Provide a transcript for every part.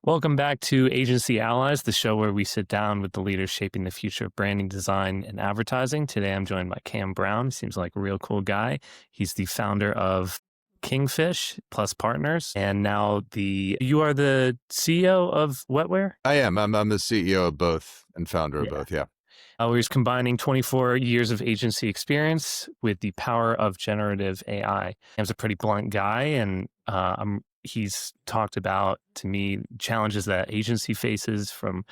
Welcome back to Agency Allies, the show where we sit down with the leaders shaping the future of branding, design, and advertising. Today, I'm joined by Cam Brown. Seems like a real cool guy. He's the founder of Kingfish plus Partners, and now you are the CEO of Wetware. I am. I'm the CEO of both and founder of both. Yeah. We're just combining 24 years of agency experience with the power of generative AI. Cam's a pretty blunt guy, and he's talked about to me challenges that agency faces from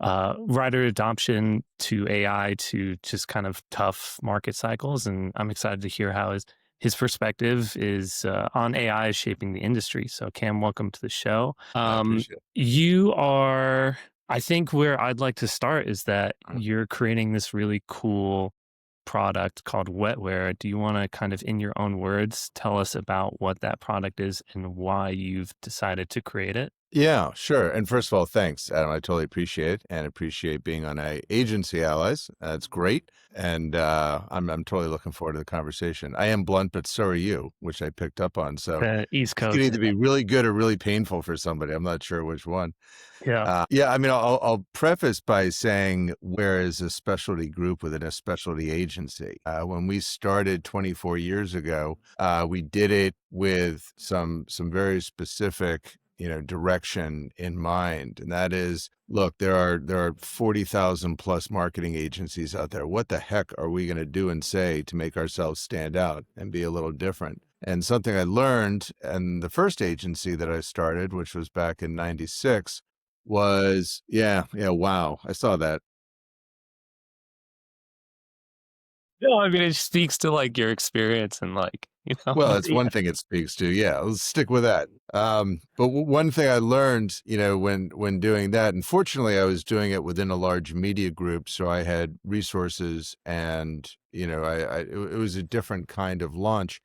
writer adoption to AI to just kind of tough market cycles. And I'm excited to hear how his perspective is on AI shaping the industry. So Cam, welcome to the show. I appreciate it. You are, I think where I'd like to start is that you're creating this really cool product called Wetware. Do you want to kind of, in your own words, tell us about what that product is and why you've decided to create it? Yeah, sure. And first of all, thanks, Adam. I totally appreciate it and appreciate being on Agency Allies. That's great. And I'm totally looking forward to the conversation. I am blunt, but so are you, which I picked up on. So The East it could Coast. either be really good or really painful for somebody. I'm not sure which one. Yeah. Yeah, I mean, I'll preface by saying Where is a specialty group within a specialty agency. When we started 24 years ago, we did it with some very specific direction in mind. And that is, look, there are 40,000 plus marketing agencies out there. What the heck are we going to do and say to make ourselves stand out and be a little different? And something I learned in the first agency that I started, which was back in 96, was, wow, I saw that. No, I mean, it speaks to like your experience and Well, that's one thing it speaks to. Yeah, let's stick with that. But one thing I learned, when doing that, and fortunately I was doing it within a large media group, so I had resources and, it was a different kind of launch.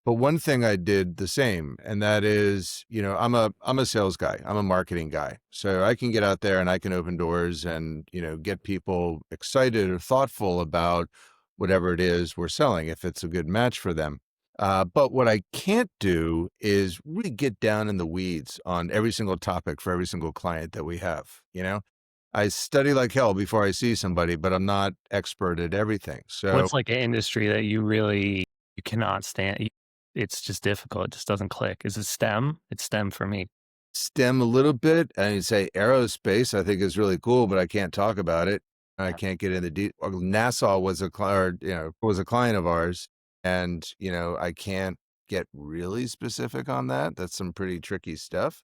But one thing I did the same, and that is, I'm a sales guy. I'm a marketing guy. So I can get out there and I can open doors and, get people excited or thoughtful about whatever it is we're selling, if it's a good match for them. But what I can't do is really get down in the weeds on every single topic for every single client that we have. I study like hell before I see somebody, but I'm not expert at everything. So what's like an industry that you cannot stand? It's just difficult. It just doesn't click. Is it STEM? It's STEM for me. STEM a little bit, and you say aerospace, I think is really cool, but I can't talk about it. I can't get into NASA was was a client of ours, and I can't get really specific on that. That's some pretty tricky stuff.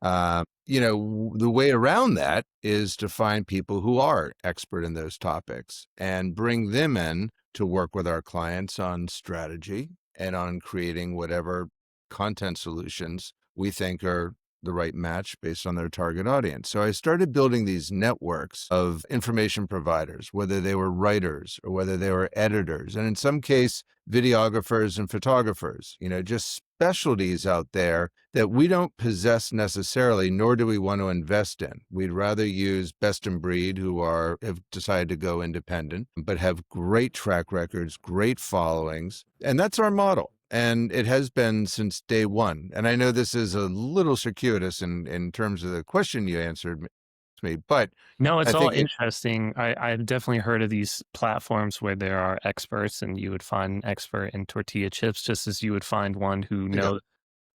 The way around that is to find people who are expert in those topics and bring them in to work with our clients on strategy and on creating whatever content solutions we think are the right match based on their target audience. So I started building these networks of information providers, whether they were writers or whether they were editors, and in some case, videographers and photographers, just specialties out there that we don't possess necessarily, nor do we want to invest in. We'd rather use best in breed who have decided to go independent, but have great track records, great followings. And that's our model. And it has been since day one. And I know this is a little circuitous in terms of the question you answered me, but no, it's I all think interesting. I've definitely heard of these platforms where there are experts, and you would find an expert in tortilla chips, just as you would find one who knows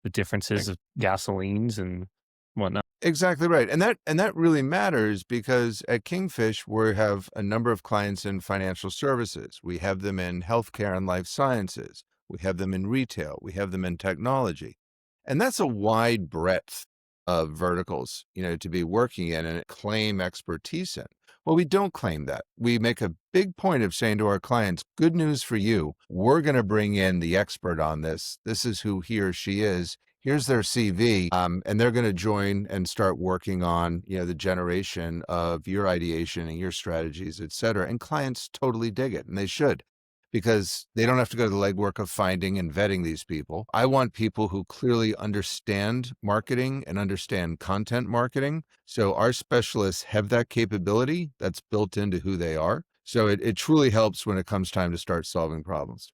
the differences of gasolines and whatnot. Exactly right. And that really matters because at Kingfish, we have a number of clients in financial services. We have them in healthcare and life sciences. We have them in retail. We have them in technology. And that's a wide breadth of verticals, to be working in and claim expertise in. Well, we don't claim that. We make a big point of saying to our clients, good news for you. We're going to bring in the expert on this. This is who he or she is. Here's their CV, and they're going to join and start working on, the generation of your ideation and your strategies, et cetera. And clients totally dig it, and they should, because they don't have to go to the legwork of finding and vetting these people. I want people who clearly understand marketing and understand content marketing. So our specialists have that capability that's built into who they are. So it truly helps when it comes time to start solving problems.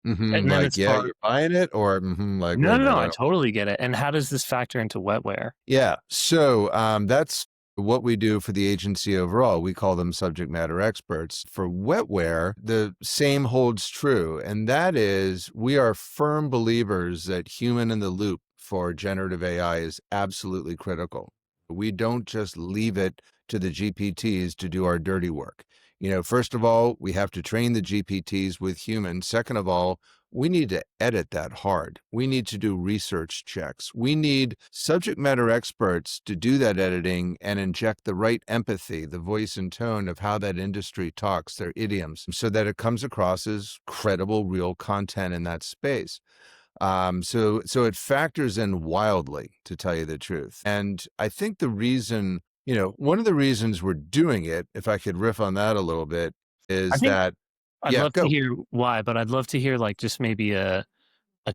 And then Like, as yeah, far you're buying it, or like, No, wait a no, minute, no, I I don't. totally get it. And how does this factor into wetware? Yeah. So that's what we do for the agency overall. We call them subject matter experts. For wetware, the same holds true. And that is, we are firm believers that human in the loop for generative AI is absolutely critical. We don't just leave it to the GPTs to do our dirty work. First of all, we have to train the GPTs with humans. Second of all, we need to edit that hard. We need to do research checks. We need subject matter experts to do that editing and inject the right empathy, the voice and tone of how that industry talks, their idioms, so that it comes across as credible, real content in that space. So it factors in wildly, to tell you the truth. And I think one of the reasons we're doing it, if I could riff on that a little bit, I is think that, I'd yeah, love to go. hear why, but I'd love to hear like just maybe a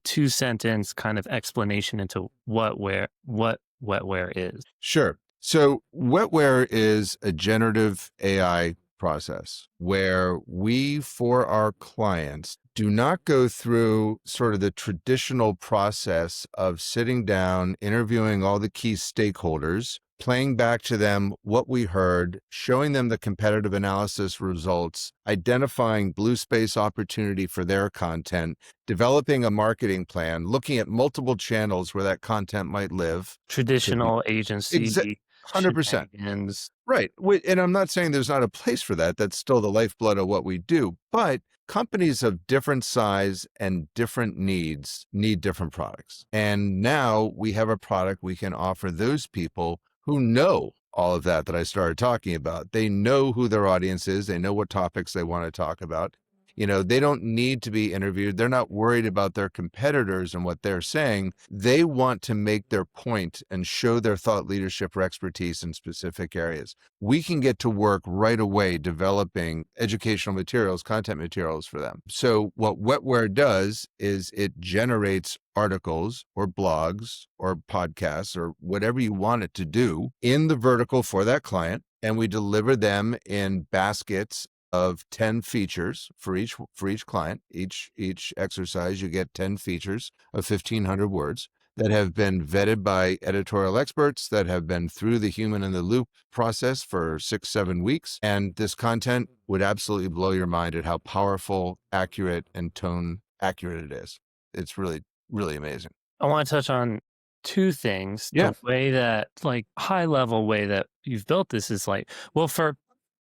2 sentence kind of explanation into what wetware is. Sure. So, Wetware is a generative AI process where we, for our clients, do not go through sort of the traditional process of sitting down, interviewing all the key stakeholders, playing back to them what we heard, showing them the competitive analysis results, identifying blue space opportunity for their content, developing a marketing plan, looking at multiple channels where that content might live. Could be Traditional Exa agency 100%. shenanigans. Right. And I'm not saying there's not a place for that. That's still the lifeblood of what we do. But companies of different size and different needs need different products. And now we have a product we can offer those people who know all of that I started talking about. They know who their audience is. They know what topics they want to talk about. They don't need to be interviewed. They're not worried about their competitors and what they're saying. They want to make their point and show their thought leadership or expertise in specific areas. We can get to work right away developing educational materials, content materials for them. So what Wetware does is it generates articles or blogs or podcasts or whatever you want it to do in the vertical for that client. And we deliver them in baskets of 10 features for each client. Each exercise, you get 10 features of 1,500 words that have been vetted by editorial experts, that have been through the human in the loop process for 6-7 weeks. And this content would absolutely blow your mind at how powerful, accurate, and tone accurate it is. It's really, really amazing. I want to touch on 2 things. Yeah. The way that, like, high level way that you've built this is like, well, for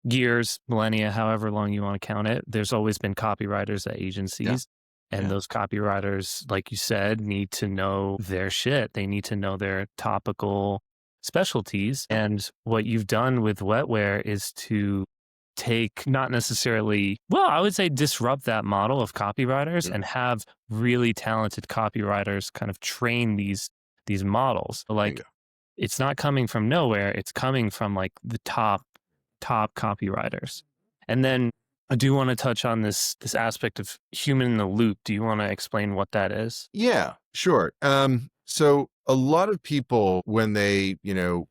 years, millennia, however long you want to count it, there's always been copywriters at Yeah. agencies. And Yeah. those copywriters, like you said, need to know their shit. They need to know their topical specialties. And what you've done with Wetware is to take not necessarily, well, I would say disrupt that model of copywriters Yeah. and have really talented copywriters kind of train these models. So, like, Bingo. it's not coming from nowhere. It's coming from like the top copywriters. And then I do want to touch on this aspect of human in the loop. Do you want to explain what that is? Yeah, sure. So a lot of people, when they,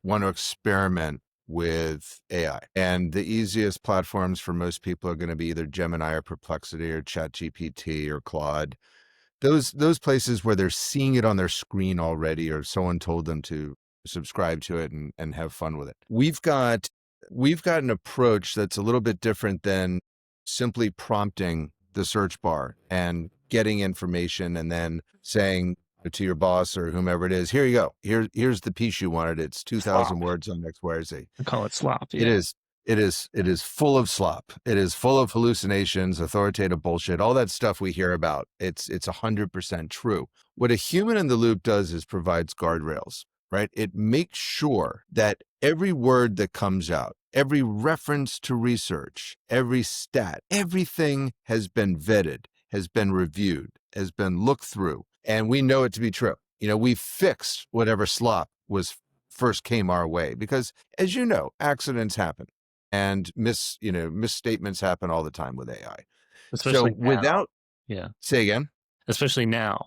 want to experiment with AI, and the easiest platforms for most people are going to be either Gemini or Perplexity or ChatGPT or Claude. Those places where they're seeing it on their screen already, or someone told them to subscribe to it and have fun with it. We've got an approach that's a little bit different than simply prompting the search bar and getting information and then saying to your boss or whomever it is, here you go. Here's the piece you wanted. It's 2,000 Slop. words on X, Y, or Z. I call it slop. It Yeah. is. It is full of slop. It is full of hallucinations, authoritative bullshit, all that stuff we hear about. It's 100% true. What a human in the loop does is provides guardrails, right? It makes sure that every word that comes out, every reference to research, every stat, everything has been vetted, has been reviewed, has been looked through, and we know it to be true. We fixed whatever slop was first came our way because, as you know, accidents happen and misstatements happen all the time with AI. So Especially now. without Yeah. say again, Especially now.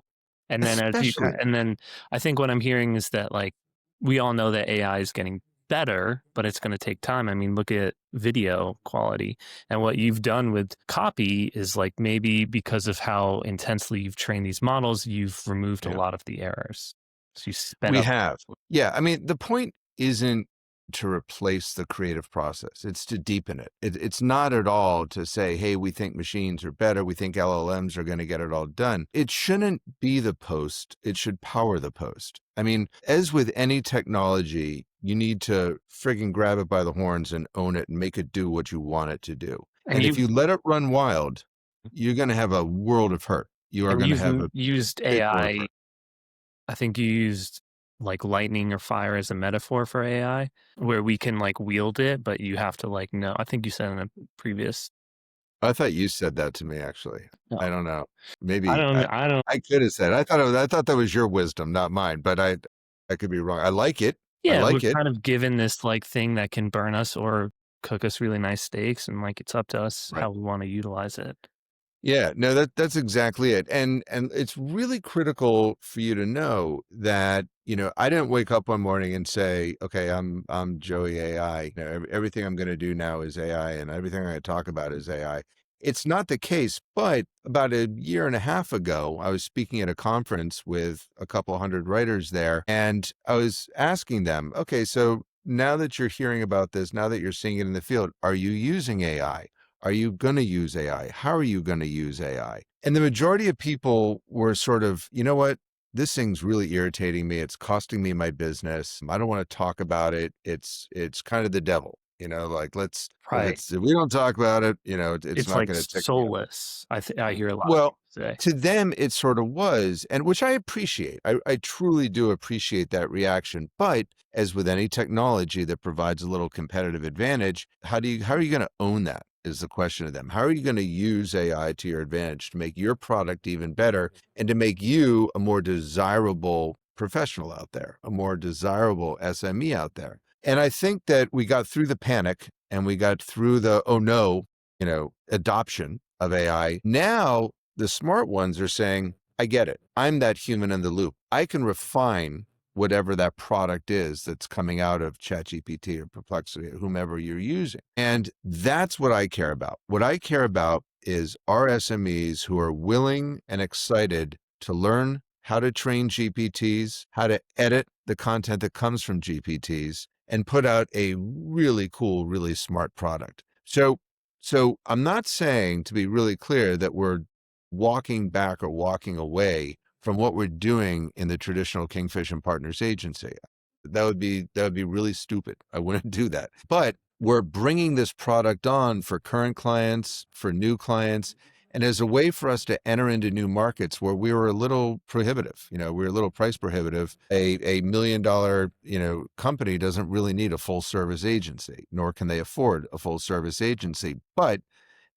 And then as you especially and then I think what I'm hearing is that, like, we all know that AI is getting better, but it's going to take time. I mean, look at video quality. And what you've done with copy is like maybe because of how intensely you've trained these models, you've removed a Yeah. lot of the errors. So you sped We up. have. Yeah, I mean, the point isn't to replace the creative process, it's to deepen it. It's not at all to say, "Hey, we think machines are better, we think LLMs are gonna get it all done." It shouldn't be the post, it should power the post. I mean, as with any technology, you need to frigging grab it by the horns and own it and make it do what you want it to do. And And if you've you let it run wild, you're gonna have a world of hurt. You are and gonna you've have a used big world of AI. hurt. I think you used like lightning or fire as a metaphor for AI, where we can like wield it, but you have to like know. I think you said in a previous. I thought you said that to me, actually. No, I don't know. I Maybe don't. I don't. I could have said I thought that was your wisdom, not mine, but I could be wrong. I like it. I Yeah, we're like it. kind of given this like thing that can burn us or cook us really nice steaks, and like it's up to us Right. how we want to utilize it. Yeah, no, that's exactly it. And it's really critical for you to know that, I didn't wake up one morning and say, "Okay, I'm Joey AI. Everything I'm going to do now is AI and everything I'm going to talk about is AI." It's not the case, but about a year and a half ago, I was speaking at a conference with a couple hundred writers there, and I was asking them, "Okay, so now that you're hearing about this, now that you're seeing it in the field, are you using AI? Are you going to use AI? How are you going to use AI?" And the majority of people were sort of, "You know what? This thing's really irritating me. It's costing me my business. I don't want to talk about it. It's kind of the devil, like Right. if we don't talk about it, it's It's not like going to tick me off." soulless. I hear a lot of Well, people say. to them, it sort of was, and which I appreciate. I truly do appreciate that reaction. But as with any technology that provides a little competitive advantage, how are you going to own that? Is the question of them. How are you going to use AI to your advantage to make your product even better and to make you a more desirable professional out there, a more desirable SME out there? And I think that we got through the panic and we got through the, oh no, adoption of AI. Now the smart ones are saying, "I get it. I'm that human in the loop. I can refine whatever that product is that's coming out of ChatGPT or Perplexity or whomever you're using." And that's what I care about. What I care about is our SMEs who are willing and excited to learn how to train GPTs, how to edit the content that comes from GPTs, and put out a really cool, really smart product. So I'm not saying, to be really clear, that we're walking back or walking away from what we're doing in the traditional Kingfish and Partners agency. That would be really stupid. I wouldn't do that. But we're bringing this product on for current clients, for new clients, and as a way for us to enter into new markets where we were a little prohibitive. We were a little price prohibitive. A $1 million, company doesn't really need a full service agency, nor can they afford a full service agency. But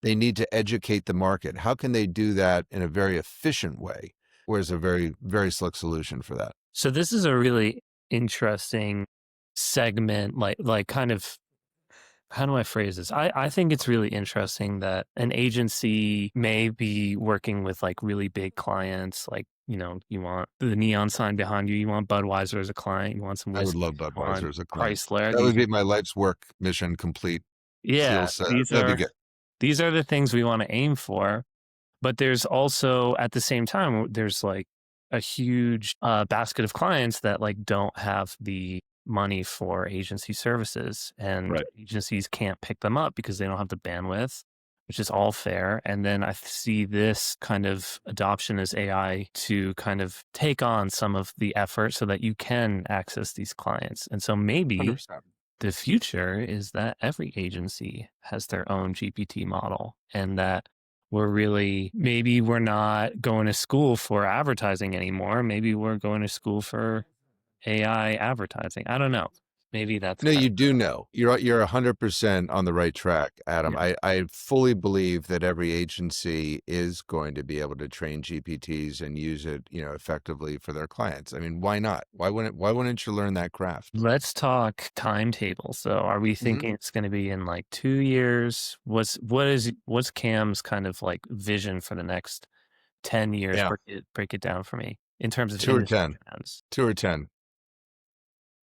they need to educate the market. How can they do that in a very efficient way? Where's a very, very slick solution for that? So this is a really interesting segment, like kind of how do I phrase this? I think it's really interesting that an agency may be working with like really big clients, like, you want the neon sign behind you, you want Budweiser as a client, you want some I would whiskey, love you want Budweiser as a client. Chrysler. That would These be my life's work, mission complete, seal yeah, set. That'd be good. these are the things we want to aim for. But there's also at the same time, there's like a huge basket of clients that like don't have the money for agency services, and Right. agencies can't pick them up because they don't have the bandwidth, which is all fair. And then I see this kind of adoption as AI to kind of take on some of the effort so that you can access these clients. And so maybe 100%. the future is that every agency has their own GPT model, and that maybe we're not going to school for advertising anymore. Maybe we're going to school for AI advertising. I don't know. Maybe that's No, kind you of do know. You're 100% on the right track, Adam. yeah. I fully believe that every agency is going to be able to train GPTs and use it, effectively for their clients. I mean, why not? Why wouldn't you learn that craft? Let's talk timetable. So are we Mhm. thinking it's going to be in like 2 years? What's Cam's kind of like vision for the next 10 years? Yeah. Break it down for me in terms of 2 or industry 10. trends. 2 or 10.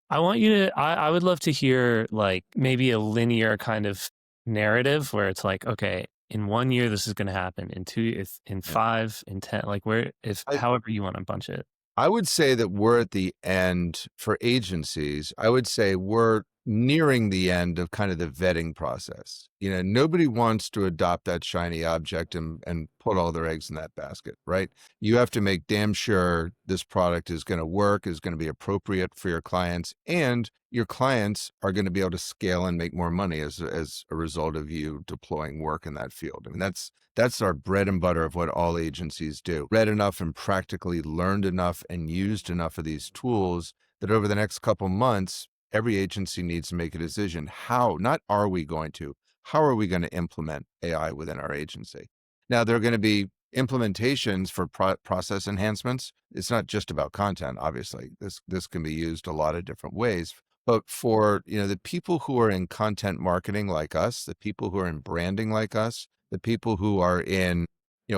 I want you to, I would love to hear like maybe a linear kind of narrative where it's like, okay, in 1 year, this is going to happen. In 2, in Yeah. 5, in 10, like where, if I, however you want to bunch it. I would say that we're at the end for agencies. I would say we're nearing the end of kind of the vetting process. Nobody wants to adopt that shiny object and put all their eggs in that basket, right? You have to make damn sure this product is going to work, is going to be appropriate for your clients, and your clients are going to be able to scale and make more money as a result of you deploying work in that field. I mean, that's our bread and butter of what all agencies do. Read enough and practically learned enough and used enough of these tools that over the next couple months, every agency needs to make a decision. How, not are we going to, how are we going to implement AI within our agency? Now, there are going to be implementations for process enhancements. It's not just about content, obviously. This can be used a lot of different ways. But for the people who are in content marketing like us, the people who are in branding like us, the people who are in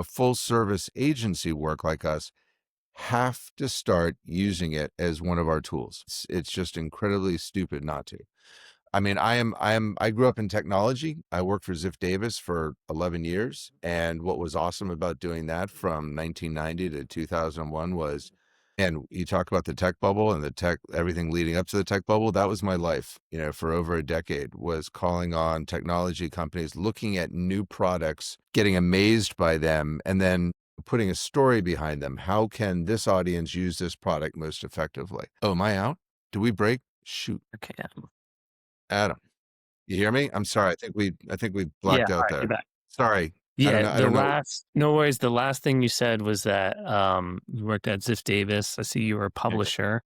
full service agency work like us have to start using it as one of our tools. It's just incredibly stupid not to. I mean, I grew up in technology. I worked for Ziff Davis for 11 years. And what was awesome about doing that from 1990 to 2001 was, and you talk about the tech bubble and everything leading up to the tech bubble. That was my life, for over a decade, was calling on technology companies, looking at new products, getting amazed by them, and then putting a story behind them. How can this audience use this product most effectively? Oh, am I out? Do we break? Shoot. Okay. Adam, you hear me? I'm sorry. I think we Yeah. blacked All out right. You're there. back. Sorry. I don't Yeah. know. I The don't know. last, no worries. The last thing you said was that you worked at Ziff Davis. I see you were a publisher.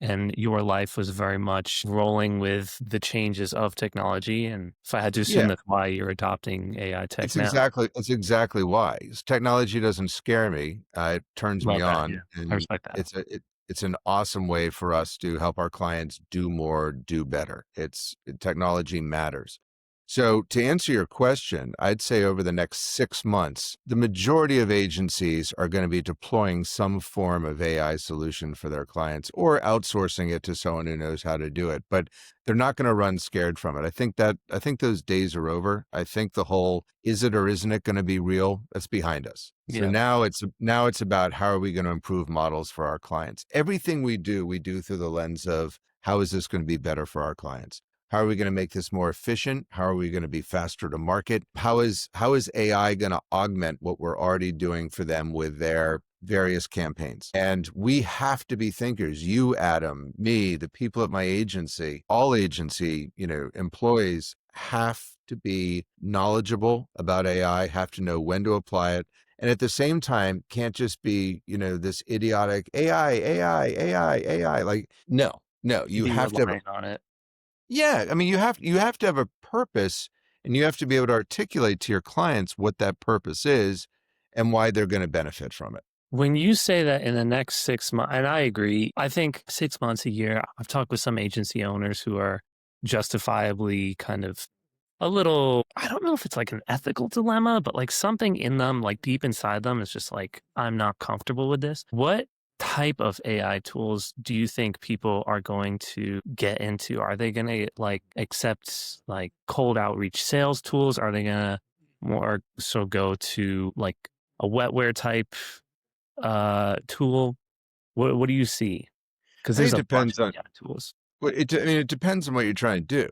And your life was very much rolling with the changes of technology. And if I had to assume Yeah, that's why you're adopting AI tech now. it's exactly why. Technology doesn't scare me. It turns me Love that. Yeah. on, I and respect that. it's an awesome way for us to help our clients do more, do better. Technology matters. So to answer your question, I'd say over the next 6 months, the majority of agencies are going to be deploying some form of AI solution for their clients or outsourcing it to someone who knows how to do it. But they're not going to run scared from it. I think those days are over. I think the whole is it or isn't it going to be real, that's behind us. So Yeah. now it's about how are we going to improve models for our clients. Everything we do through the lens of how is this going to be better for our clients? How are we going to make this more efficient? How are we going to be faster to market? How is AI going to augment what we're already doing for them with their various campaigns? And we have to be thinkers. You, Adam, me, the people at my agency, all agency, employees have to be knowledgeable about AI, have to know when to apply it. And at the same time, can't just be, this idiotic AI. Like, no, you Be have to have reliant on it. yeah, I mean, you have to have a purpose, and you have to be able to articulate to your clients what that purpose is and why they're going to benefit from it. When you say that in the next 6 months, and I agree, I think 6 months, a year, I've talked with some agency owners who are justifiably kind of a little, I don't know if it's like an ethical dilemma, but like something in them, like deep inside them, is just like, I'm not comfortable with this. What type of AI tools do you think people are going to get into? Are they going to like accept like cold outreach sales tools? Are they going to more so go to like a wetware type tool? What do you see? Because I think there's it a bunch depends of on AI tools. I mean, it depends on what you're trying to do,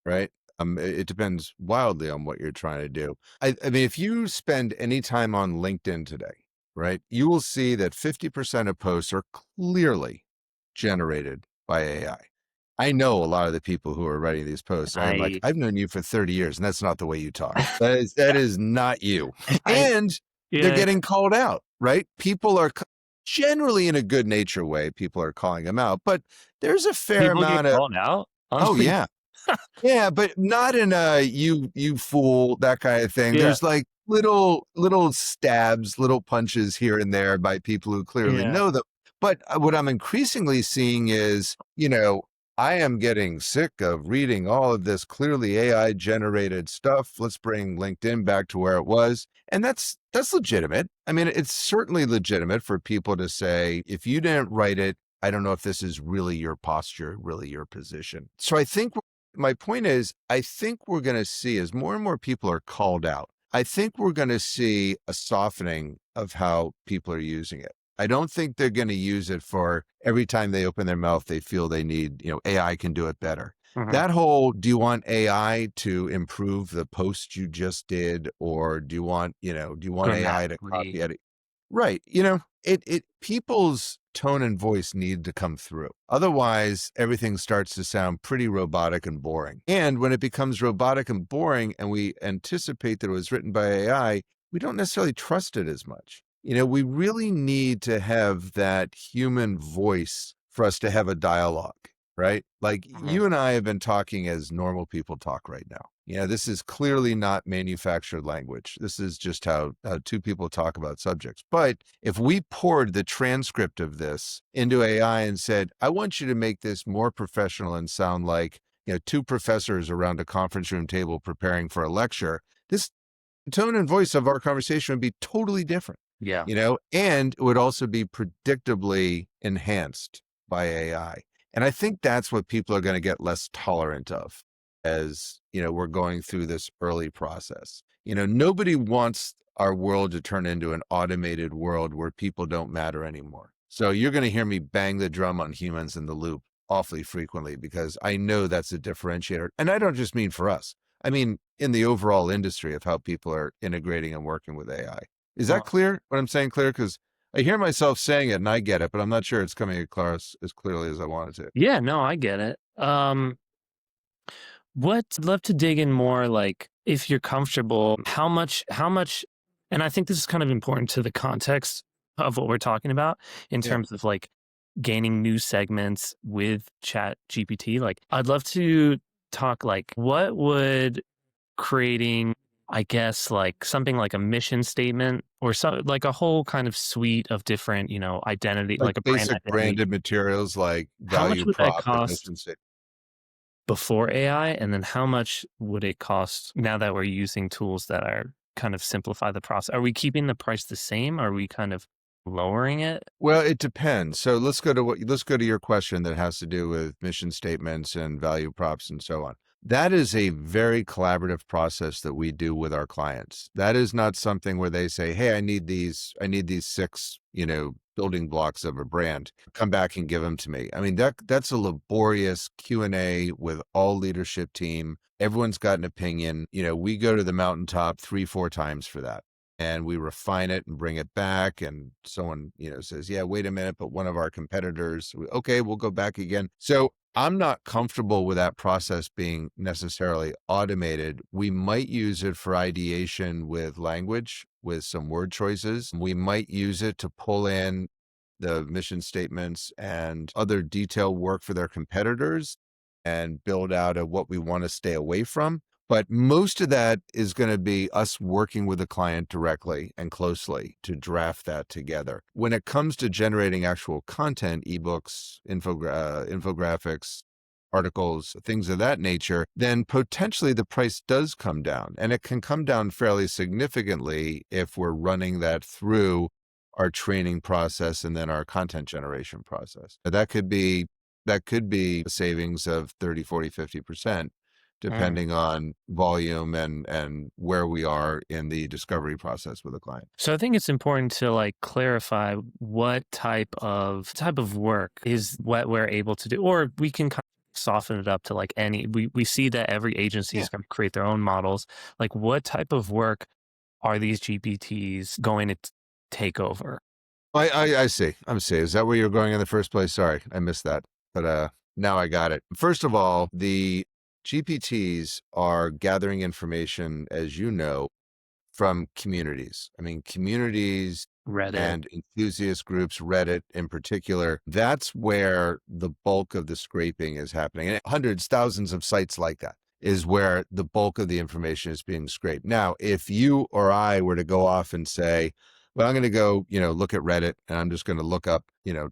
right? It depends wildly on what you're trying to do. I mean, if you spend any time on LinkedIn today, right, you will see that 50% of posts are clearly generated by AI. I know a lot of the people who are writing these posts. I'm like, I I've known you for 30 years, and that's not the way you talk. That is not you. I And they're yeah. getting called out, right? People are generally in a good nature way. People are calling them out, but there's a fair People get amount of, called out on oh LinkedIn. yeah, yeah, but not in a you fool, that kind of thing. Yeah, There's like little stabs, little punches here and there by people who clearly yeah. know them. But what I'm increasingly seeing is, I am getting sick of reading all of this clearly AI generated stuff. Let's bring LinkedIn back to where it was. And that's legitimate. I mean, it's certainly legitimate for people to say, if you didn't write it, I don't know if this is really your posture, really your position. So I think my point is, I think we're going to see as more and more people are called out, I think we're going to see a softening of how people are using it. I don't think they're going to use it for every time they open their mouth, they feel they need, AI can do it better. Mhm. That whole, do you want AI to improve the post you just did? Or do you want, AI to copy Grammatically. edit? Right. It people's tone and voice need to come through. Otherwise, everything starts to sound pretty robotic and boring. And when it becomes robotic and boring and we anticipate that it was written by AI, we don't necessarily trust it as much. We really need to have that human voice for us to have a dialogue, right? Like Mhm. you and I have been talking as normal people talk right now. This is clearly not manufactured language. This is just how two people talk about subjects. But if we poured the transcript of this into AI and said, I want you to make this more professional and sound like, two professors around a conference room table preparing for a lecture, this tone and voice of our conversation would be totally different, Yeah. and it would also be predictably enhanced by AI. And I think that's what people are going to get less tolerant of as, we're going through this early process. Nobody wants our world to turn into an automated world where people don't matter anymore. So you're going to hear me bang the drum on humans in the loop awfully frequently because I know that's a differentiator. And I don't just mean for us. I mean, in the overall industry of how people are integrating and working with AI. Is that clear? What I'm saying clear? Because I hear myself saying it and I get it, but I'm not sure it's coming across as clearly as I wanted to. Yeah, no, I get it. What I'd love to dig in more, like if you're comfortable, how much, and I think this is kind of important to the context of what we're talking about in Yeah. terms of like gaining new segments with Chat GPT. Like, I'd love to talk like what would creating, I guess, like something like a mission statement or so, like a whole kind of suite of different, identity, Like like a brand basic identity. branded materials like How much value would that prop and cost mission statement. before AI? And then how much would it cost now that we're using tools that are kind of simplify the process? Are we keeping the price the same? Are we kind of lowering it? Well, it depends. So let's go to your question that has to do with mission statements and value props and so on. That is a very collaborative process that we do with our clients. That is not something where they say, "Hey, I need these six, building blocks of a brand. Come back and give them to me." I mean, that's a laborious Q&A with all leadership team. Everyone's got an opinion. We go to the mountaintop 3, 4 times for that and we refine it and bring it back. And someone, says, yeah, wait a minute, but one of our competitors, okay, we'll go back again. So I'm not comfortable with that process being necessarily automated. We might use it for ideation with language, with some word choices. We might use it to pull in the mission statements and other detailed work for their competitors and build out what we want to stay away from. But most of that is going to be us working with the client directly and closely to draft that together. When it comes to generating actual content, ebooks, infographics, articles, things of that nature, then potentially the price does come down. And it can come down fairly significantly if we're running that through our training process and then our content generation process. That could be a savings of 30, 40, 50%, Mm. depending on volume and where we are in the discovery process with a client. So I think it's important to like clarify what type of work is Wetware able to do, or we can kind of soften it up to like any. We see that every agency Yeah. is going to create their own models. Like, what type of work are these GPTs going to take over? I see. I'm see. Is that where you're going in the first place? Sorry, I missed that. But now I got it. First of all, the GPTs are gathering information, as you know, from communities. I mean, communities Reddit. and enthusiast groups, Reddit in particular, that's where the bulk of the scraping is happening. And hundreds, thousands of sites like that is where the bulk of the information is being scraped. Now, if you or I were to go off and say, well, I'm going to go, look at Reddit and I'm just going to look up,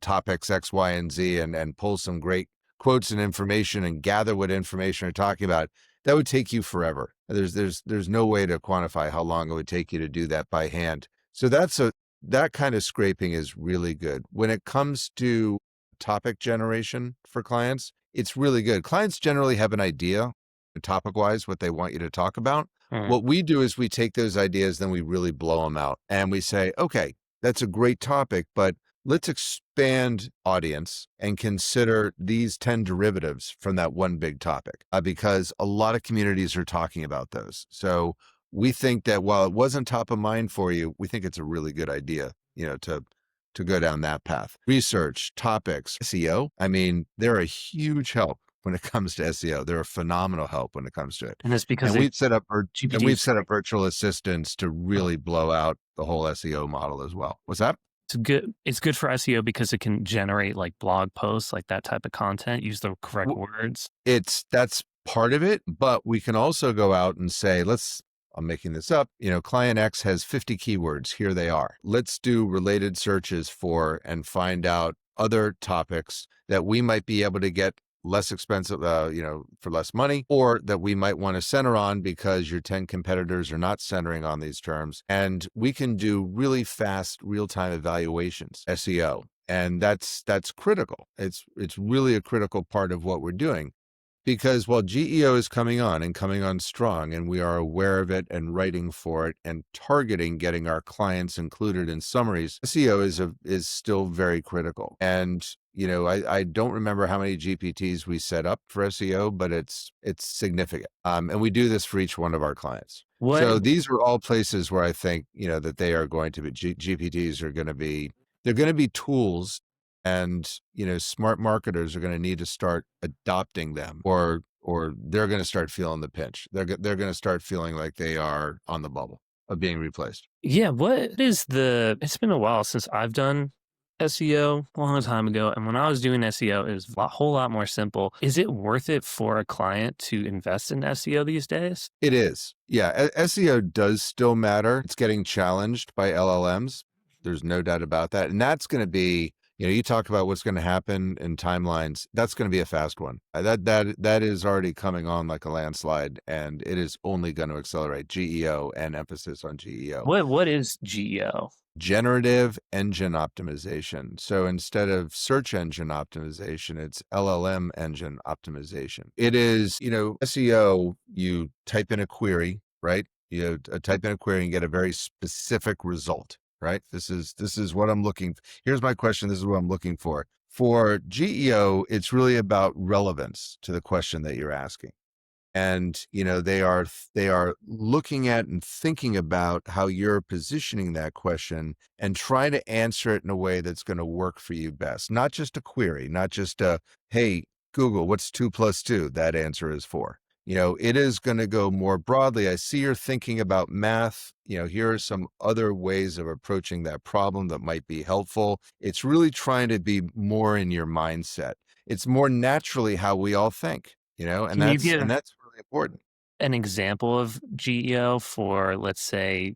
topics X, Y, and Z and pull some great quotes and information and gather what information we're talking about, that would take you forever. There's no way to quantify how long it would take you to do that by hand. So that kind of scraping is really good. When it comes to topic generation for clients, it's really good. Clients generally have an idea, topic-wise, what they want you to talk about. Mm. What we do is we take those ideas, then we really blow them out, and we say, okay, that's a great topic, but let's expand audience and consider these 10 derivatives from that one big topic, because a lot of communities are talking about those. So we think that while it wasn't top of mind for you, we think it's a really good idea, to go down that path. Research, topics, SEO. I mean, they're a huge help when it comes to SEO. They're a phenomenal help when it comes to it. And it's because And it we've set up GPTs. virtual assistants to really blow out the whole SEO model as well. What's that? It's good for SEO because it can generate like blog posts, like that type of content, use the correct words. That's part of it, but we can also go out and say, I'm making this up, client X has 50 keywords. Here they are. Let's do related searches for and find out other topics that we might be able to get less expensive, for less money, or that we might want to center on because your 10 competitors are not centering on these terms. And we can do really fast real-time evaluations, SEO. And that's critical. It's really a critical part of what we're doing. Because while GEO is coming on strong, and we are aware of it and writing for it and targeting getting our clients included in summaries, SEO is still very critical. And I don't remember how many GPTs we set up for SEO, but it's significant. And we do this for each one of our clients. What So these are all places where I think that they are going to be GPTs are going to be, they're going to be tools, and smart marketers are going to need to start adopting them, or they're going to start feeling the pinch. They're going to start feeling like they are on the bubble of being replaced. Yeah, it's been a while since I've done SEO, a long time ago. And when I was doing SEO, it was a whole lot more simple. Is it worth it for a client to invest in SEO these days? It is. Yeah, SEO does still matter. It's getting challenged by LLMs. There's no doubt about that. And that's going to be, you talk about what's going to happen in timelines. That's going to be a fast one. That is already coming on like a landslide, and it is only going to accelerate. GEO and emphasis on GEO. What is GEO? Generative Engine Optimization. So instead of search engine optimization, it's LLM engine optimization. It is, SEO, you type in a query, right? You type in a query and get a very specific result, right? This is what I'm looking for. Here's my question. This is what I'm looking for. For GEO, it's really about relevance to the question that you're asking. And they are looking at and thinking about how you're positioning that question and try to answer it in a way that's going to work for you best. Not just a query, not just hey, Google, what's 2 + 2? That answer is 4. It is going to go more broadly. I see you're thinking about math. Here are some other ways of approaching that problem that might be helpful. It's really trying to be more in your mindset. It's more naturally how we all think, and Can you that's give really important. an example of GEO for, let's say,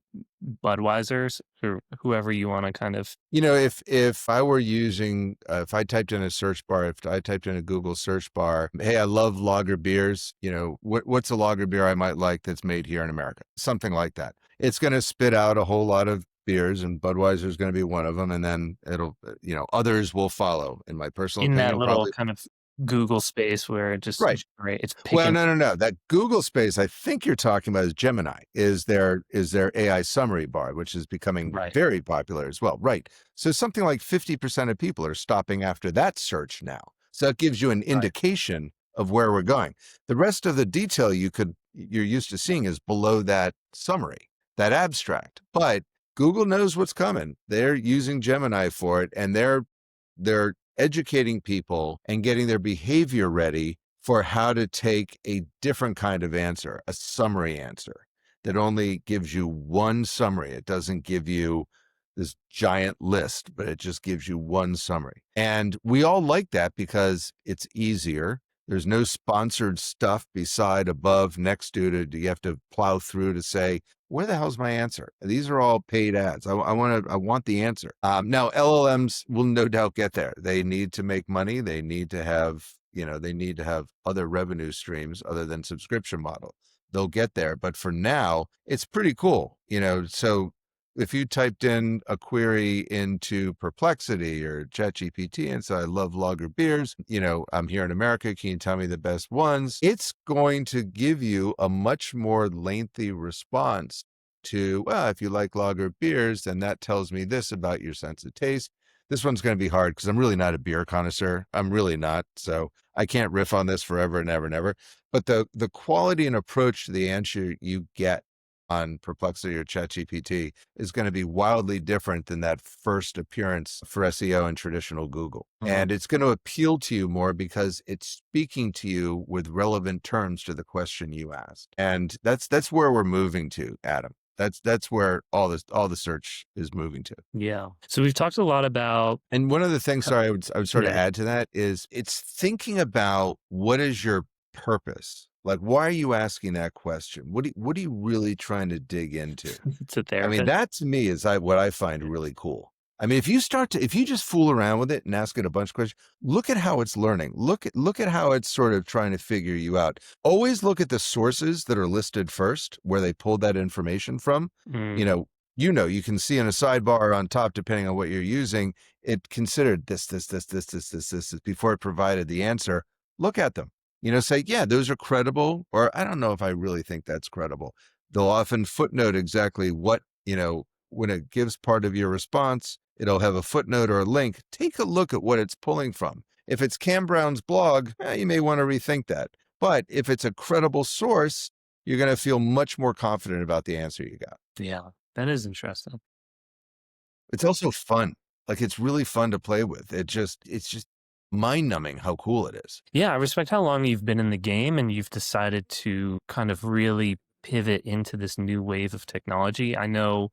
Budweiser's or whoever you want to kind of? If I were using, if I typed in a search bar, if I typed in a Google search bar, hey, I love lager beers, what's a lager beer I might like that's made here in America? Something like that. It's going to spit out a whole lot of beers, and Budweiser is going to be one of them. And then it'll, others will follow. In my personal In that opinion, little probably. kind of Google space where it just Right. it's Well, picking. no. That Google space I think you're talking about is Gemini, is their AI summary bar, which is becoming Right. very popular as well. Right. So something like 50% of people are stopping after that search now. So that gives you an indication of where we're going. The rest of the detail you're used to seeing is below that summary, that abstract. But Google knows what's coming. They're using Gemini for it, and they're educating people and getting their behavior ready for how to take a different kind of answer, a summary answer that only gives you one summary. It doesn't give you this giant list, but it just gives you one summary. And we all like that because it's easier. There's no sponsored stuff beside, above, next to you have to plow through to say, where the hell's my answer? These are all paid ads. I want the answer. Now LLMs will no doubt get there. They need to make money. They need to have, other revenue streams other than subscription model. They'll get there. But for now, it's pretty cool. So if you typed in a query into Perplexity or ChatGPT and said, I love lager beers, I'm here in America, can you tell me the best ones? It's going to give you a much more lengthy response to, well, if you like lager beers, then that tells me this about your sense of taste. This one's going to be hard because I'm really not a beer connoisseur. I'm really not. So I can't riff on this forever and ever and ever. But the quality and approach to the answer you get on Perplexity or ChatGPT is going to be wildly different than that first appearance for SEO in traditional Google. And it's going to appeal to you more because it's speaking to you with relevant terms to the question you asked. And that's where we're moving to, Adam. That's where all the search is moving to. Yeah. So we've talked a lot about, And one of the things, sorry, I would sort of Yeah. add to that is it's thinking about what is your purpose? Like, why are you asking that question? What are you really trying to dig into? it's a I mean, therapist. that to me is what I find really cool. I mean, if you just fool around with it and ask it a bunch of questions, look at how it's learning. Look at how it's sort of trying to figure you out. Always look at the sources that are listed first, where they pulled that information from. Mm, You can see in a sidebar on top, depending on what you're using, it considered this before it provided the answer. Look at them. Say, yeah, those are credible, or I don't know if I really think that's credible. They'll often footnote exactly what, when it gives part of your response, it'll have a footnote or a link. Take a look at what it's pulling from. If it's Cam Brown's blog, you may want to rethink that. But if it's a credible source, you're going to feel much more confident about the answer you got. yeah, that is interesting. It's also fun. Like, it's really fun to play with. It's just mind numbing how cool it is. Yeah, I respect how long you've been in the game and you've decided to kind of really pivot into this new wave of technology. I know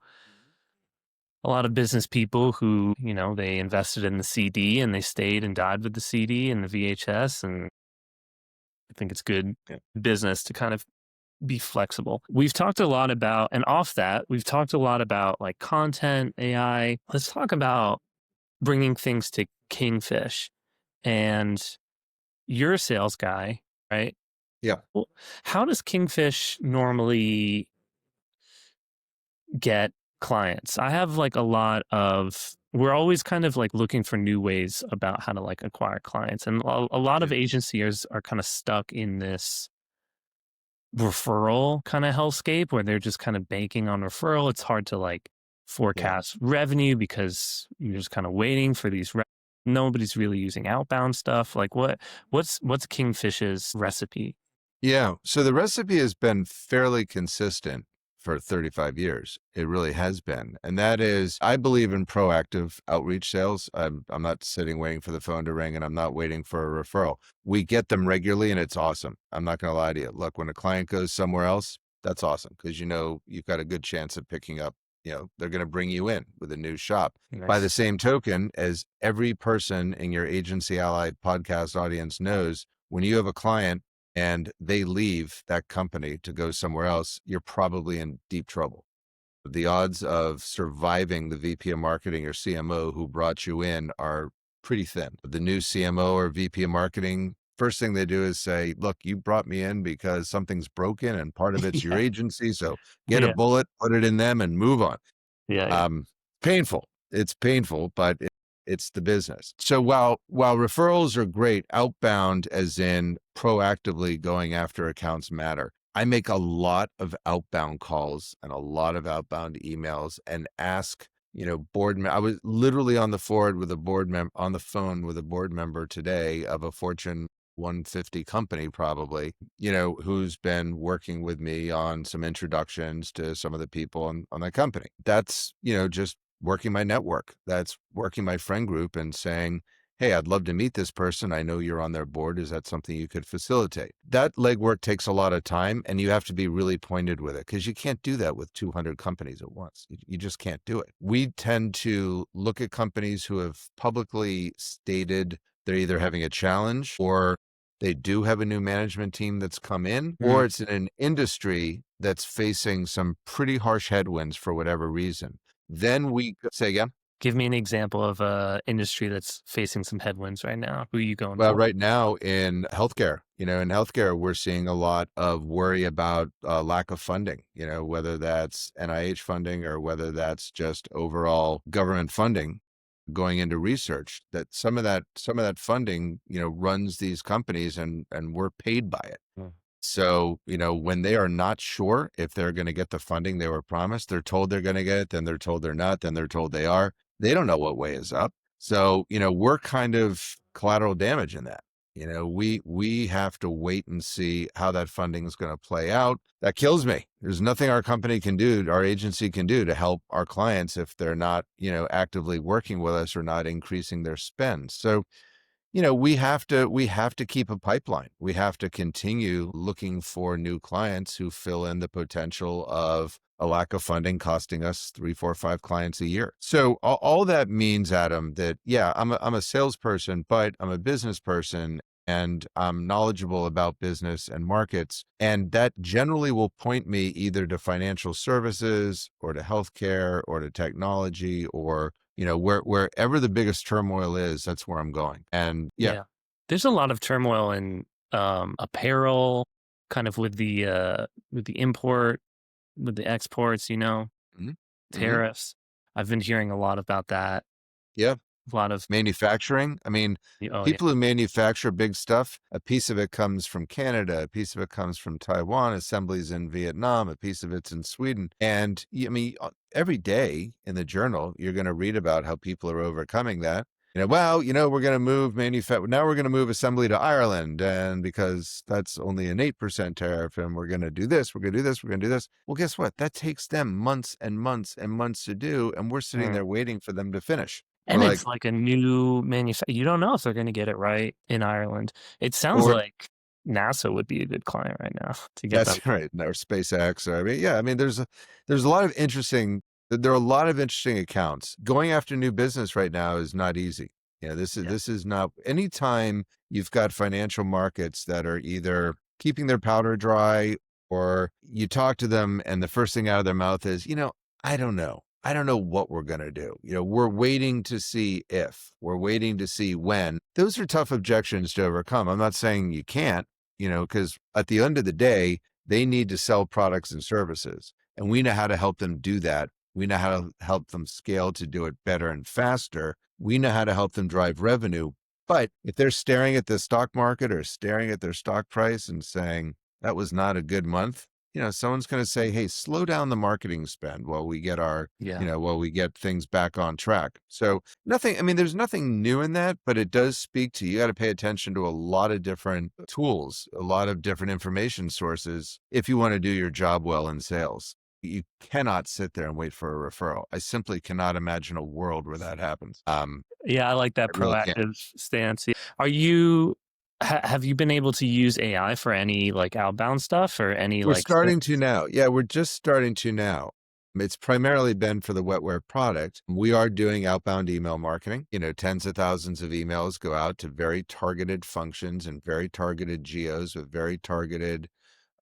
a lot of business people who, they invested in the CD and they stayed and died with the CD and the VHS. And I think it's good business to kind of be flexible. We've talked a lot about, and off that, we've talked a lot about like content, AI. Let's talk about bringing things to Kingfish. And you're a sales guy, right? Yeah. Well, how does Kingfish normally get clients? I have like a lot of, we're always kind of like looking for new ways about how to like acquire clients. And a lot of agencies are kind of stuck in this referral kind of hellscape where they're just kind of banking on referral. It's hard to like forecast revenue because you're just kind of waiting for these. Nobody's really using outbound stuff. Like what's Kingfish's recipe? Yeah. So the recipe has been fairly consistent for 35 years. It really has been. And that is, I believe in proactive outreach sales. I'm not sitting waiting for the phone to ring, and I'm not waiting for a referral. We get them regularly and it's awesome. I'm not going to lie to you. Look, when a client goes somewhere else, that's awesome because you've got a good chance of picking up, they're going to bring you in with a new shop. Nice. By the same token, as every person in your Agency Allied podcast audience knows, when you have a client and they leave that company to go somewhere else, you're probably in deep trouble. The odds of surviving the VP of marketing or CMO who brought you in are pretty thin. The new CMO or VP of marketing, first thing they do is say, look, you brought me in because something's broken and part of it's your agency. So get a Yeah. bullet, put it in them and move on. Yeah. Painful. It's painful, but it's the business. So while referrals are great, outbound, as in proactively going after accounts, matter. I make a lot of outbound calls and a lot of outbound emails and ask, I was literally on the phone with a board member today of a Fortune 150 company, probably, who's been working with me on some introductions to some of the people on that company. That's, just working my network. That's working my friend group and saying, hey, I'd love to meet this person. I know you're on their board. Is that something you could facilitate? That legwork takes a lot of time, and you have to be really pointed with it because you can't do that with 200 companies at once. You just can't do it. We tend to look at companies who have publicly stated they're either having a challenge or they do have a new management team that's come in, or it's in an industry that's facing some pretty harsh headwinds for whatever reason. Then we say again. Give me an example of a industry that's facing some headwinds right now. Who are you going Well, for? right now in healthcare, In healthcare, we're seeing a lot of worry about lack of funding, whether that's NIH funding or whether that's just overall government funding going into research, that some of that funding, runs these companies and we're paid by it. Mm. So, when they are not sure if they're going to get the funding they were promised, they're told they're going to get it, then they're told they're not, then they're told they are. They don't know what way is up. So, we're kind of collateral damage in that. We have to wait and see how that funding is going to play out. That kills me. There's nothing our company can do, our agency can do to help our clients if they're not, actively working with us or not increasing their spend. So, we have to keep a pipeline. We have to continue looking for new clients who fill in the potential of a lack of funding costing us 3, 4, 5 clients a year. So all that means, Adam, that yeah, I'm a salesperson, but I'm a business person and I'm knowledgeable about business and markets. And that generally will point me either to financial services or to healthcare or to technology or wherever the biggest turmoil is, that's where I'm going. And yeah. Yeah. There's a lot of turmoil in apparel, kind of with the import, with the exports, Mhm. Mhm. tariffs. I've been hearing a lot about that. Yeah. A lot of Manufacturing. I mean, oh yeah. people who manufacture big stuff, a piece of it comes from Canada, a piece of it comes from Taiwan, assemblies in Vietnam, a piece of it's in Sweden. And I mean, every day in the journal, you're going to read about how people are overcoming that. Well, we're going to move now we're going to move assembly to Ireland. And because that's only an 8% tariff, and we're going to do this, we're going to do this, we're going to do this. Well, guess what? That takes them months and months and months to do. And we're sitting Mm. there waiting for them to finish. We're And like, it's like a new you don't know if they're going to get it right in Ireland. It sounds or like NASA would be a good client right now to get them. that's right. Or SpaceX. Or, I mean, yeah, I mean, there's a lot of there are a lot of interesting accounts. Going after new business right now is not easy. Yeah. This is not anytime you've got financial markets that are either keeping their powder dry or you talk to them and the first thing out of their mouth is, I don't know. I don't know what we're going to do. We're waiting to see if, we're waiting to see when. Those are tough objections to overcome. I'm not saying you can't, because at the end of the day, they need to sell products and services. And we know how to help them do that. We know how to help them scale to do it better and faster. We know how to help them drive revenue. But if they're staring at the stock market or staring at their stock price and saying, that was not a good month, someone's going to say, hey, slow down the marketing spend while we get Yeah. while we get things back on track. So nothing, I mean, there's nothing new in that, but it does speak to, you got to pay attention to a lot of different tools, a lot of different information sources if you want to do your job well in sales. You cannot sit there and wait for a referral. I simply cannot imagine a world where that happens. Yeah, I like I that really can't. proactive stance. Are you have you been able to use AI for any like outbound stuff or any We're like starting to now. Yeah, we're just starting to now. It's primarily been for the Wetware product. We are doing outbound email marketing. Tens of thousands of emails go out to very targeted functions and very targeted geos with very targeted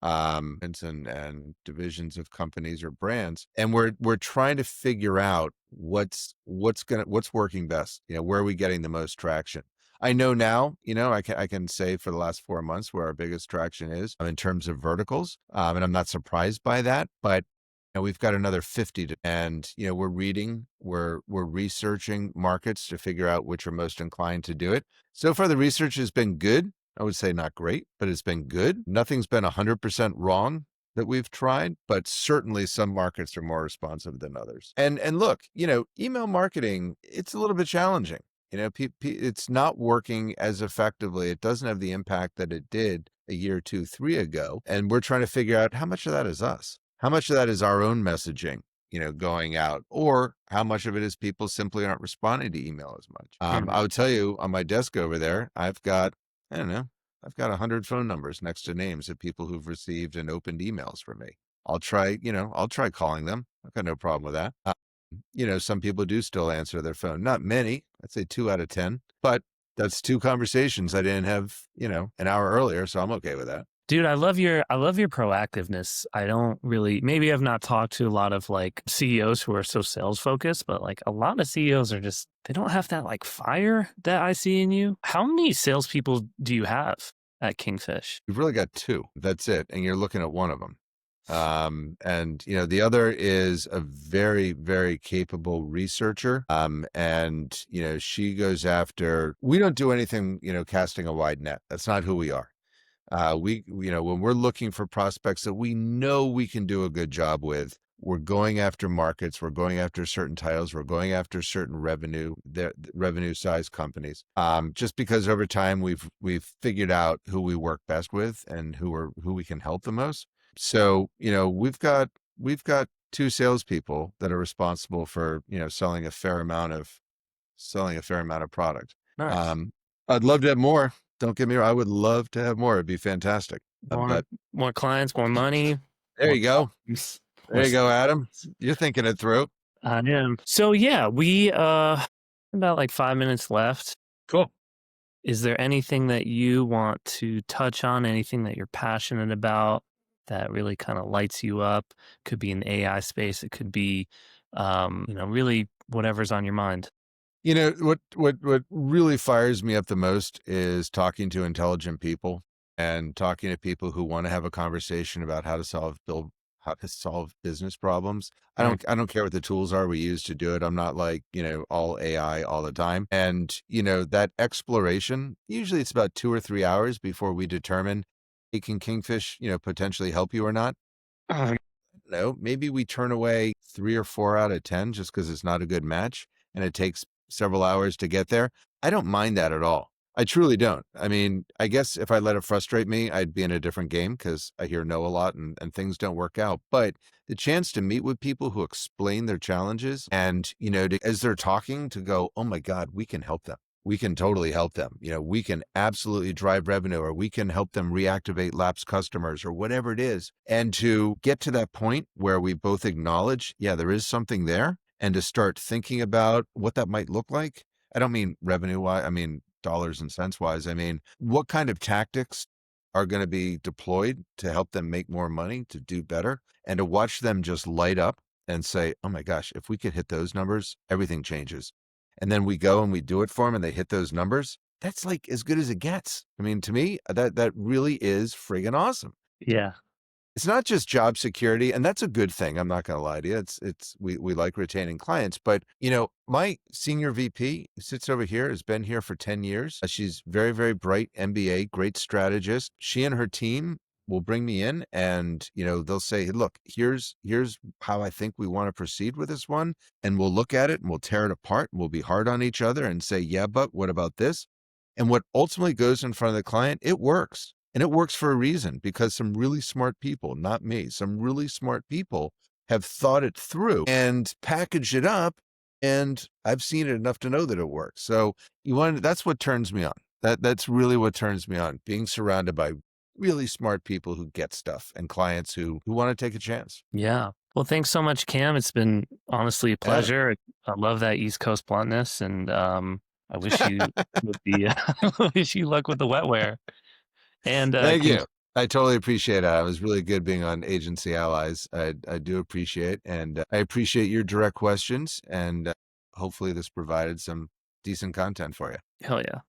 and divisions of companies or brands. And we're trying to figure out what's working best. Where are we getting the most traction? I know now, I can say for the last 4 months where our biggest traction is in terms of verticals. And I'm not surprised by that, but we've got another 50 and we're researching markets to figure out which are most inclined to do it. So far, the research has been good. I would say not great, but it's been good. Nothing's been 100% wrong that we've tried, but certainly some markets are more responsive than others. And look, email marketing, it's a little bit challenging. It's not working as effectively. It doesn't have the impact that it did a year, 2, 3 ago. And we're trying to figure out how much of that is us. How much of that is our own messaging, going out, or how much of it is people simply aren't responding to email as much. I would tell you on my desk over there, I don't know, I've got 100 phone numbers next to names of people who've received and opened emails from me. I'll try calling them. I've got no problem with that. Some people do still answer their phone. Not many. I'd say 2 out of 10, but that's 2 conversations I didn't have, an hour earlier. So I'm okay with that. Dude, I love your proactiveness. I don't really, maybe I've not talked to a lot of like CEOs who are so sales focused, but like a lot of CEOs are they don't have that like fire that I see in you. How many salespeople do you have at Kingfish? You've really got two. That's it. And you're looking at one of them. And the other is a very, very capable researcher. And she goes after, we don't do anything, casting a wide net. That's not who we are. When we're looking for prospects that we know we can do a good job with, we're going after markets, we're going after certain titles, we're going after certain revenue size companies. Just because over time we've figured out who we work best with and who we can help the most. So, we've got two salespeople that are responsible for, selling a fair amount of product. Nice. I'd love to have more. Don't get me wrong. I would love to have more. It'd be fantastic. More But more clients, more money, there more you go. problems, There you go, Adam. You're thinking it through. I am. So yeah, we about like 5 minutes left. Cool. Is there anything that you want to touch on? Anything that you're passionate about that really kind of lights you up? Could be in the AI space. It could be, really whatever's on your mind. What really fires me up the most is talking to intelligent people and talking to people who want to have a conversation about how to solve business problems. I Right. don't care what the tools are we use to do it. I'm not like, all AI all the time. And, that exploration, usually it's about 2 or 3 hours before we determine, hey, can Kingfish, potentially help you or not? Uh, No, maybe we turn away 3 or 4 out of 10 just because it's not a good match and it takes several hours to get there. I don't mind that at all. I truly don't. I mean, I guess if I let it frustrate me, I'd be in a different game because I hear no a lot and things don't work out. But the chance to meet with people who explain their challenges and, as they're talking to go, oh my God, we can help them. We can totally help them. We can absolutely drive revenue, or we can help them reactivate lapsed customers, or whatever it is. And to get to that point where we both acknowledge, yeah, there is something there, and to start thinking about what that might look like. I don't mean revenue wise, I mean dollars and cents wise. I mean, what kind of tactics are going to be deployed to help them make more money, to do better, and to watch them just light up and say, oh my gosh, if we could hit those numbers, everything changes. And then we go and we do it for them and they hit those numbers. That's like as good as it gets. I mean, to me, that really is friggin' awesome. yeah. It's not just job security, and that's a good thing. I'm not going to lie to you. We like retaining clients, but my senior VP who sits over here has been here for 10 years. She's very, very bright MBA, great strategist. She and her team will bring me in and, they'll say, hey, look, here's how I think we want to proceed with this one. And we'll look at it and we'll tear it apart and we'll be hard on each other and say, yeah, but what about this? And what ultimately goes in front of the client, it works. And it works for a reason, because some really smart people, not me, some really smart people have thought it through and packaged it up. And I've seen it enough to know that it works. So that's what turns me on. That's really what turns me on, being surrounded by really smart people who get stuff and clients who want to take a chance. Yeah. Well, thanks so much, Cam. It's been honestly a Adam. pleasure. I love that East Coast bluntness, and I wish you with the wish you luck with the wetware. And Thank you. I totally appreciate it. It was really good being on Agency Allies. I do appreciate, and I appreciate your direct questions, and hopefully this provided some decent content for you. hell yeah.